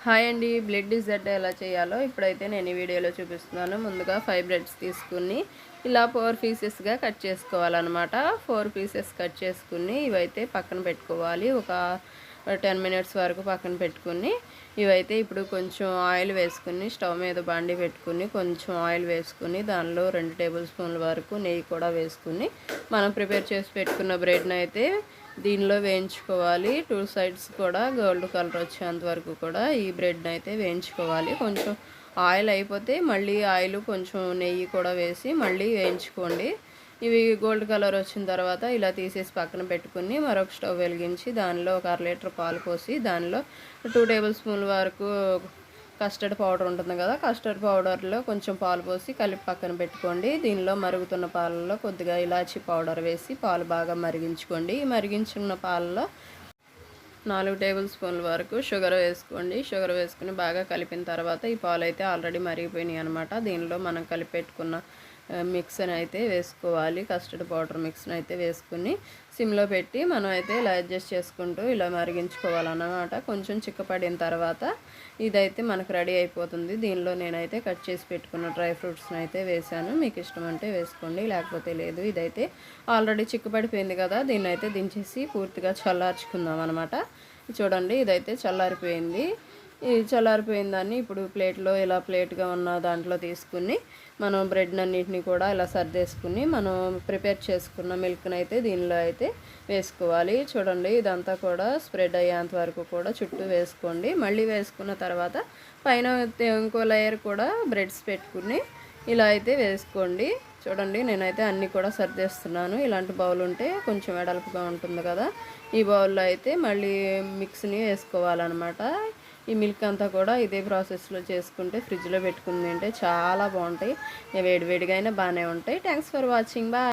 Hi అండి. Bread desert ఎలా చేయాలో ఇప్పుడైతే నేను ఈ వీడియోలో చూపిస్తున్నాను. ముందుగా 5 బ్రెడ్స్ తీసుకుని ఇలా 4 పీసెస్గా కట్ చేసుకోవాలన్నమాట. 4 పీసెస్ కట్ చేసుకుని ఇవైతే పక్కన పెట్టుకోవాలి. ఒక 10 మినిట్స్ వరకు పక్కన పెట్టుకుని ఇవైతే ఇప్పుడు కొంచెం ఆయిల్ వేసుకుని స్టవ్ మీద బాండి పెట్టుకుని కొంచెం ఆయిల్ వేసుకుని దానిలో 2 టేబుల్ స్పూన్ల వరకు నెయ్యి కూడా వేసుకుని మనం ప్రిపేర్ చేసి పెట్టుకున్న బ్రెడ్ని అయితే దీనిలో వేయించుకోవాలి. 2 సైడ్స్ కూడా గోల్డ్ కలర్ వచ్చేంత వరకు కూడా ఈ బ్రెడ్ని అయితే వేయించుకోవాలి. కొంచెం ఆయిల్ అయిపోతే మళ్ళీ ఆయిల్ కొంచెం నెయ్యి కూడా వేసి మళ్ళీ వేయించుకోండి. ఇవి గోల్డ్ కలర్ వచ్చిన తర్వాత ఇలా తీసేసి పక్కన పెట్టుకుని మరొక స్టవ్ వెలిగించి దానిలో ఒక 1/2 లీటర్ పాలు పోసి దానిలో 2 టేబుల్ స్పూన్ల వరకు కస్టర్డ్ పౌడర్ ఉంటుంది కదా, కస్టర్డ్ పౌడర్లో కొంచెం పాలు పోసి కలిపి పక్కన పెట్టుకోండి. దీనిలో మరుగుతున్న పాలలో కొద్దిగా ఇలాచీ పౌడర్ వేసి పాలు బాగా మరిగించుకోండి. ఈ మరిగించుకున్న పాలలో 4 టేబుల్ స్పూన్ల వరకు షుగర్ వేసుకోండి. షుగర్ వేసుకుని బాగా కలిపిన తర్వాత ఈ పాలు అయితే ఆల్రెడీ మరిగిపోయినాయి అనమాట. దీనిలో మనం కలిపి పెట్టుకున్న మిక్స్ని అయితే వేసుకోవాలి. కస్టర్డ్ పౌడర్ మిక్స్ని అయితే వేసుకుని సిమ్లో పెట్టి మనం అయితే ఇలా అడ్జస్ట్ చేసుకుంటూ ఇలా మరిగించుకోవాలన్నమాట. కొంచెం చిక్కపడిన తర్వాత ఇదైతే మనకు రెడీ అయిపోతుంది. దీనిలో నేనైతే కట్ చేసి పెట్టుకున్న డ్రై ఫ్రూట్స్ని అయితే వేసాను. మీకు ఇష్టం అంటే వేసుకోండి, లేకపోతే లేదు. ఇదైతే ఆల్రెడీ చిక్కపడిపోయింది కదా, దీన్ని అయితే దించేసి పూర్తిగా చల్లార్చుకుందాం అనమాట. చూడండి, ఇదైతే చల్లారిపోయింది. ఈ చల్లారిపోయిన దాన్ని ఇప్పుడు ప్లేట్లో ఇలా ప్లేట్గా ఉన్న దాంట్లో తీసుకుని మనం బ్రెడ్ అన్నిటిని కూడా ఇలా సర్దేసుకుని మనం ప్రిపేర్ చేసుకున్న మిల్క్ని అయితే దీనిలో అయితే వేసుకోవాలి. చూడండి, ఇదంతా కూడా స్ప్రెడ్ అయ్యేంత వరకు కూడా చుట్టూ వేసుకోండి. మళ్ళీ వేసుకున్న తర్వాత పైన ఇంకో లేయర్ కూడా బ్రెడ్స్ పెట్టుకుని ఇలా అయితే వేసుకోండి. చూడండి, నేనైతే అన్నీ కూడా సర్దేస్తున్నాను. ఇలాంటి బౌల్ ఉంటే కొంచెం వెడల్పుగా ఉంటుంది కదా, ఈ బౌల్లో అయితే మళ్ళీ మిక్స్ని వేసుకోవాలన్నమాట. ఈ మిల్క్ అంతా కూడా ఇదే ప్రాసెస్లో చేసుకుంటే ఫ్రిడ్జ్లో పెట్టుకుని తింటే చాలా బాగుంటాయి. వేడివేడిగా అయినా బాగానే ఉంటాయి. Thanks for watching. బాయ్.